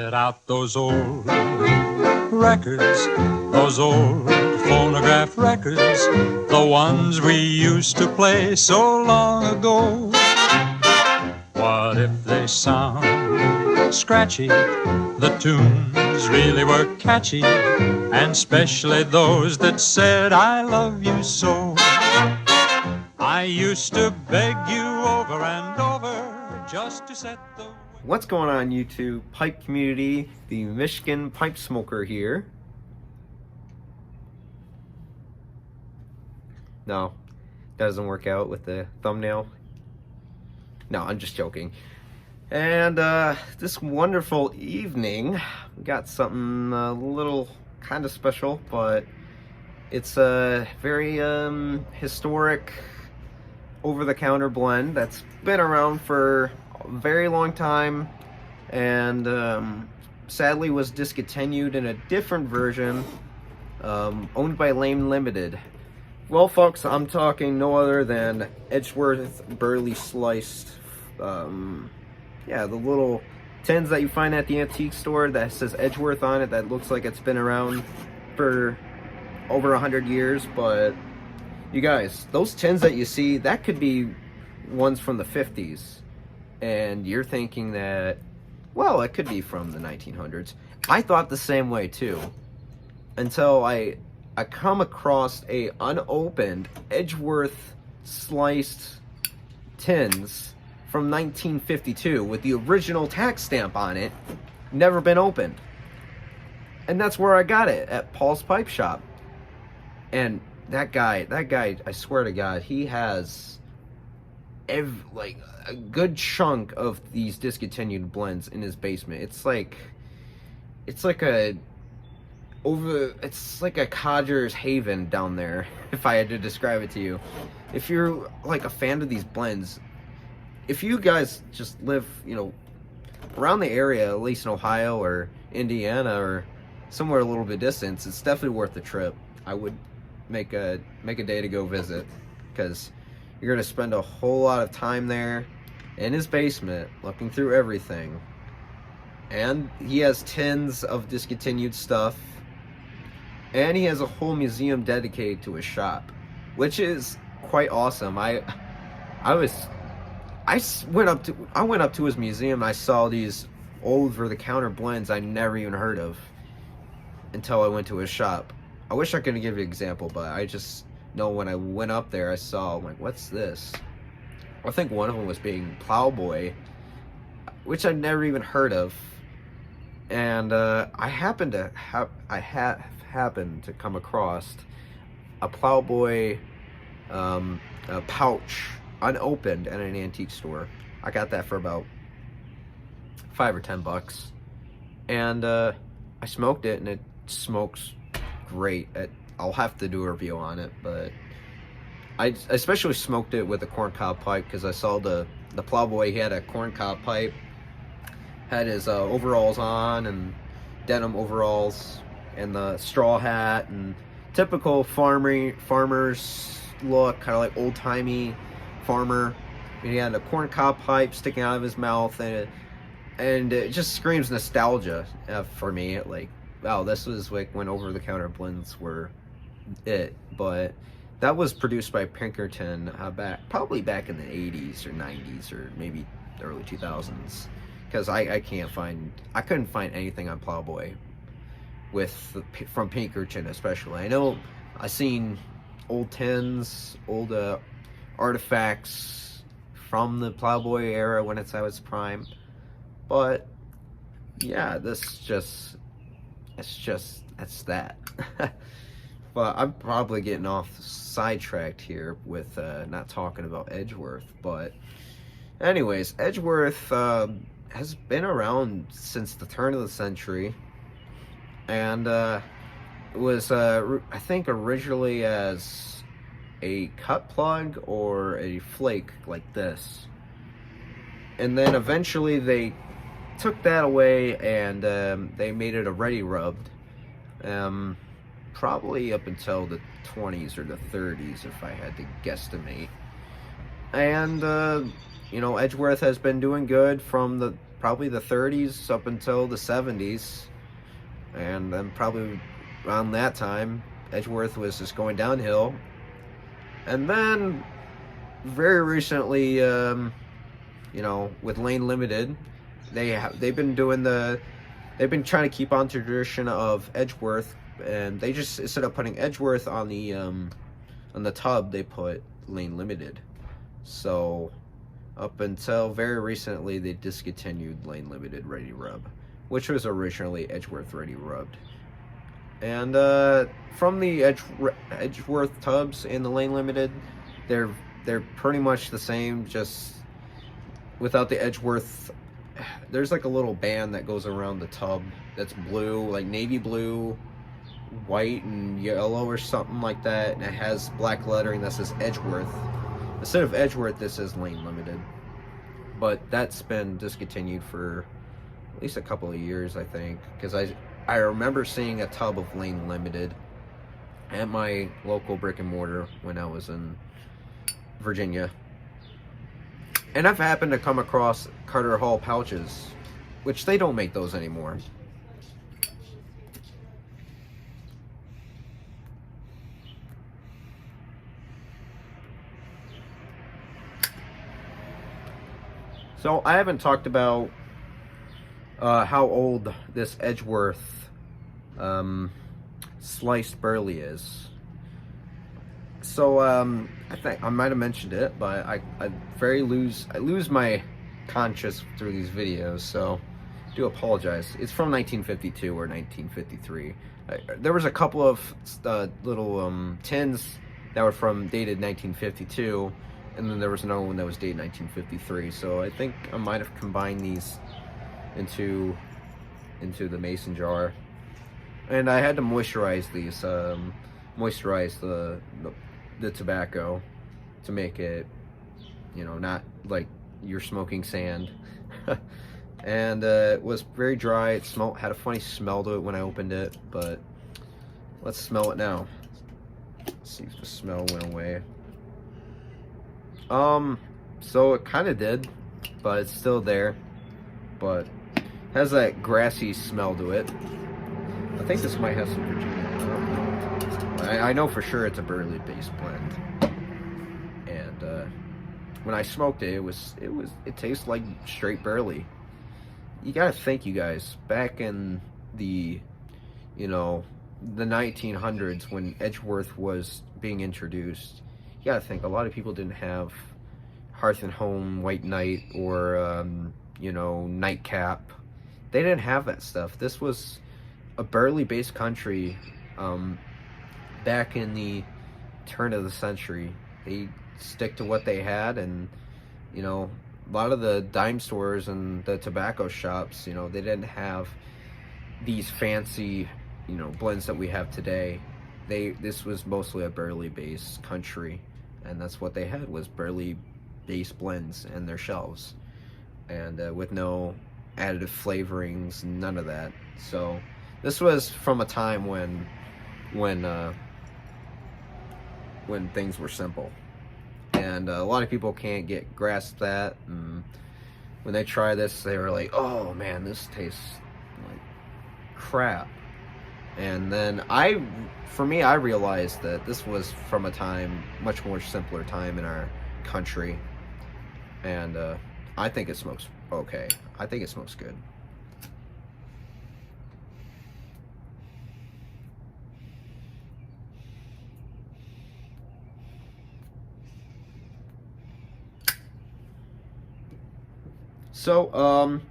Get out those old records, those old phonograph records, the ones we used to play so long ago. What if they sound scratchy? The tunes really were catchy, and especially those that said, I love you so. I used to beg you over and over just to set the... What's going on, YouTube pipe community? The Michigan pipe smoker here. No, doesn't work out with the thumbnail. No, I'm just joking. And this wonderful evening, we got something a little kind of special, but it's a very historic over-the-counter blend that's been around for a very long time, and sadly was discontinued in a different version, owned by Lame Limited. Well, folks, I'm talking no other than Edgeworth Burley Sliced. Yeah, the little tins that you find at the antique store that says Edgeworth on it, that looks like it's been around for over 100 years. But you guys, those tins that you see, that could be ones from the 50s, and you're thinking that, well, it could be from the 1900s. I thought the same way too, until I come across a unopened Edgeworth Sliced tins from 1952 with the original tax stamp on it, never been opened. And that's where I got it, at Paul's Pipe Shop. And that guy, I swear to God, he has like a good chunk of these discontinued blends in his basement. It's like a codger's haven down there, if I had to describe it to you. If you're like a fan of these blends, if you guys just live, around the area, at least in Ohio or Indiana or somewhere a little bit distant, it's definitely worth the trip. I would make a day to go visit, because you're gonna spend a whole lot of time there in his basement looking through everything. And he has tins of discontinued stuff, and he has a whole museum dedicated to his shop, which is quite awesome. I went up to his museum, and I saw these over-the-counter blends I never even heard of until I went to his shop. I wish I could give you an example, but I just know when I went up there, I saw, I'm like, what's this? I think one of them was being Plowboy, which I'd never even heard of. And I happened to come across a Plowboy a pouch unopened at an antique store. I got that for about $5 or $10, and I smoked it, and it smokes great. I'll have to do a review on it, but I especially smoked it with a corncob pipe, because I saw the Plowboy, he had a corncob pipe, had his overalls on, and denim overalls, and the straw hat, and typical farmer's look, kind of like old-timey farmer. And he had a corncob pipe sticking out of his mouth, and it just screams nostalgia for me. Like, wow, this was like when over-the-counter blends were it. But that was produced by Pinkerton probably back in the 80s or 90s, or maybe the early 2000s, because I couldn't find anything on Plowboy from Pinkerton especially. I know I seen old tins, old artifacts from the Plowboy era when it's at its prime, but yeah, that's that. But I'm probably getting off sidetracked here with not talking about Edgeworth. But anyways, Edgeworth has been around since the turn of the century, and it was I think originally as a cut plug or a flake like this, and then eventually they took that away, and they made it a ready rubbed, probably up until the 20s or the 30s, if I had to guesstimate. And Edgeworth has been doing good from the probably the 30s up until the 70s, and then probably around that time Edgeworth was just going downhill. And then very recently, you know, with Lane Limited, they've been trying to keep on to the tradition of Edgeworth, and they just, instead of putting Edgeworth on the tub, they put Lane Limited. So up until very recently, they discontinued Lane Limited Ready Rub, which was originally Edgeworth Ready Rubbed. And from the Edgeworth tubs and the Lane Limited, they're pretty much the same, just without the Edgeworth. There's like a little band that goes around the tub that's blue, like navy blue, white, and yellow or something like that, and it has black lettering that says Edgeworth. Instead of Edgeworth, this is Lane Limited. But that's been discontinued for at least a couple of years, I think, because I remember seeing a tub of Lane Limited at my local brick and mortar when I was in Virginia. And I've happened to come across Carter Hall pouches, which they don't make those anymore. So I haven't talked about how old this Edgeworth sliced burley is. So I think I might have mentioned it, but I lose my conscience through these videos, so I do apologize. It's from 1952 or 1953. There was a couple of little tins that were dated 1952, and then there was another one that was dated 1953. So I think I might have combined these into the mason jar, and I had to moisturize these, moisturize the tobacco to make it, you know, not like you're smoking sand. And it was very dry. It had a funny smell to it when I opened it, but let's smell it now. Let's see if the smell went away. So it kind of did, but it's still there, but it has that grassy smell to it. I think this might have some Virginia. I know for sure it's a burley based blend, and when I smoked it, it tastes like straight burley. You gotta think, you guys, back in the, you know, the 1900s when Edgeworth was being introduced, you gotta think a lot of people didn't have Hearth and Home White Night or you know, Nightcap. They didn't have that stuff. This was a burley based country. Back in the turn of the century, they stick to what they had, and you know, a lot of the dime stores and the tobacco shops, you know, they didn't have these fancy, you know, blends that we have today. This was mostly a burley based country, and that's what they had, was burley based blends in their shelves, and with no additive flavorings, none of that. So this was from a time when things were simple, and a lot of people can't grasp that, and when they try this, they were like, oh man, this tastes like crap. And then I realized that this was from a time, much more simpler time in our country, and I think it smokes okay. I think it smokes good. So,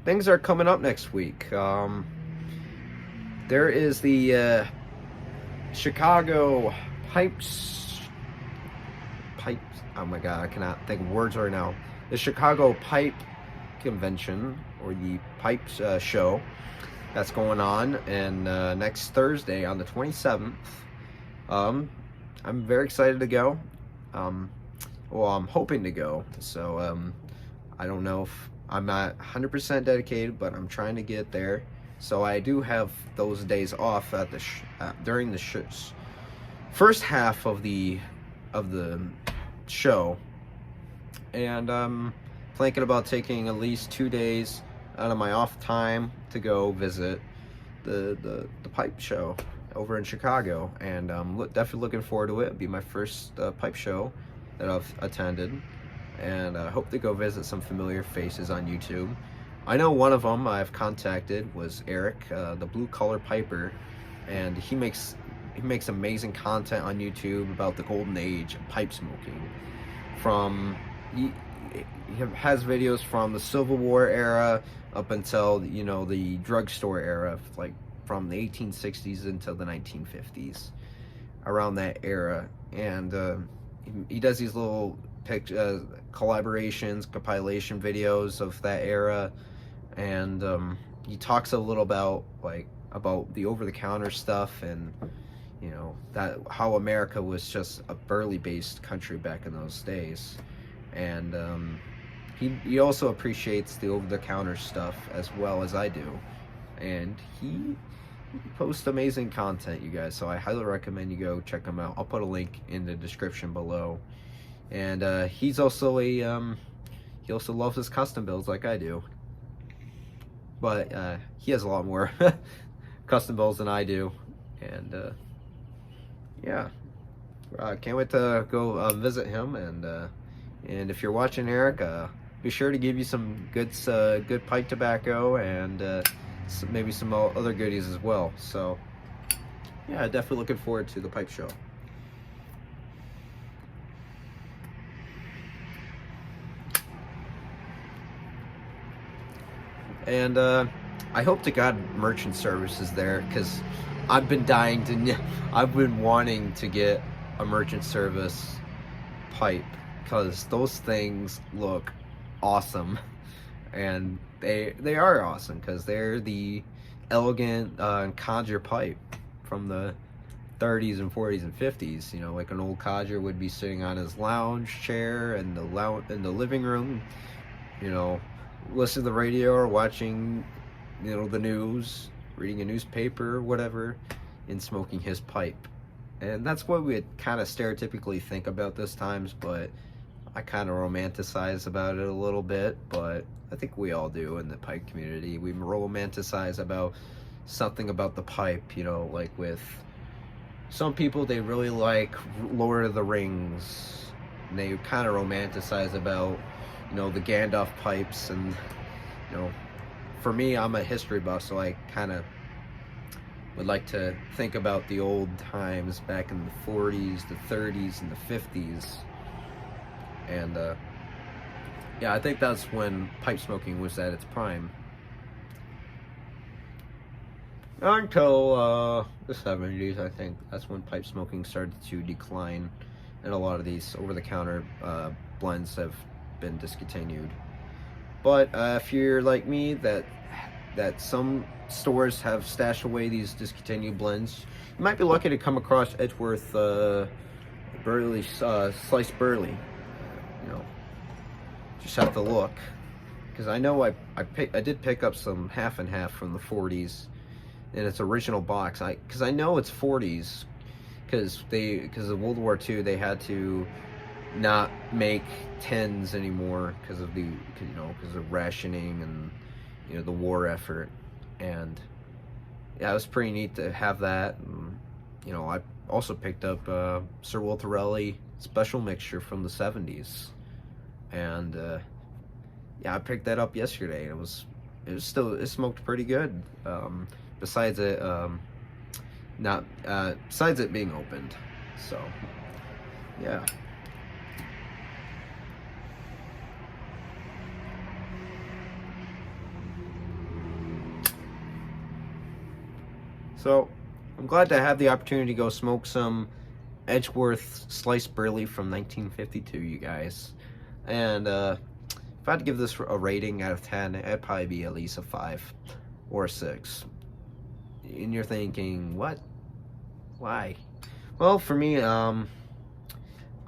things are coming up next week. There is the Chicago Pipes. Oh my God, I cannot think of words right now. The Chicago Pipe Convention, or the Pipes show, that's going on, and next Thursday on the 27th. I'm very excited to go. Well, I'm hoping to go. So, I don't know if I'm not 100% dedicated, but I'm trying to get there. So I do have those days off at the during the first half of the show, and thinking about taking at least 2 days out of my off time to go visit the pipe show over in Chicago, and definitely looking forward to it. It'll be my first pipe show that I've attended, and I hope to go visit some familiar faces on YouTube. I know one of them I've contacted was Eric, the Blue Collar Piper, and he makes amazing content on YouTube about the golden age of pipe smoking. He has videos from the Civil War era up until, you know, the drugstore era, like from the 1860s until the 1950s, around that era. And he does these little collaborations, compilation videos of that era, and he talks a little about the over-the-counter stuff, and you know, that how America was just a burley-based country back in those days. And he also appreciates the over-the-counter stuff as well as I do, and he posts amazing content, you guys, so I highly recommend you go check him out. I'll put a link in the description below. And he also loves his custom builds like I do, but he has a lot more custom builds than I do. And yeah, can't wait to go visit him. And if you're watching, Eric, be sure to give you some good pipe tobacco, and maybe some other goodies as well. So yeah, definitely looking forward to the pipe show. And I hope to God merchant service is there, because I've been wanting to get a merchant service pipe, because those things look awesome, and they are awesome because they're the elegant codger pipe from the 30s and 40s and 50s. You know, like an old codger would be sitting on his lounge chair in the living room, you know, listening to the radio or watching, you know, the news, reading a newspaper, whatever, and smoking his pipe. And that's what we kind of stereotypically think about this times, but I kind of romanticize about it a little bit. But I think we all do in the pipe community. We romanticize about something about the pipe, you know, like with some people, they really like Lord of the Rings, and they kind of romanticize about, you know, the Gandalf pipes. And you know, for me, I'm a history buff, so I kind of would like to think about the old times back in the 40s, the 30s, and the 50s. And yeah, I think that's when pipe smoking was at its prime. Until the 70s, I think that's when pipe smoking started to decline, and a lot of these over-the-counter blends have been discontinued. But if you're like me, that some stores have stashed away these discontinued blends, you might be lucky to come across Edgeworth burley, sliced burley. You know, just have to look, because I know I did pick up some half and half from the 40s in its original box. Because I know it's 40s, because of World War II they had to not make tins anymore because of rationing and, you know, the war effort. And yeah, it was pretty neat to have that. And, you know, I also picked up Sir Walter Raleigh special mixture from the 70s, and yeah, I picked that up yesterday, and it smoked pretty good, besides it being opened. So yeah. So I'm glad to have the opportunity to go smoke some Edgeworth Sliced burley from 1952, you guys. And if I had to give this a rating out of 10, it'd probably be at least a 5 or a 6. And you're thinking, what? Why? Well, for me, I'm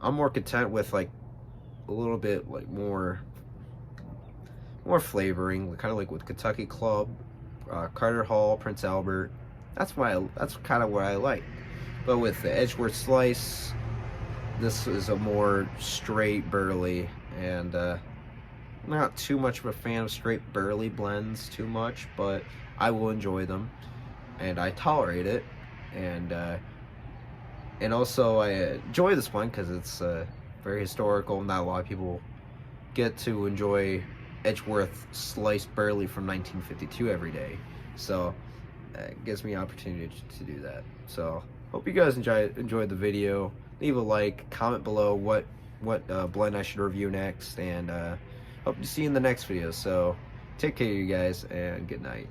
more content with like a little bit like more flavoring, kind of like with Kentucky Club, Carter Hall, Prince Albert. That's kind of what I like. But with the Edgeworth Slice, this is a more straight burley, and not too much of a fan of straight burley blends too much, but I will enjoy them, and I tolerate it, and also I enjoy this one because it's very historical. Not a lot of people get to enjoy Edgeworth Sliced burley from 1952 every day, so it gives me an opportunity to do that. So hope you guys enjoyed the video. Leave a like, comment below what blend I should review next, and hope to see you in the next video. So take care, you guys, and good night.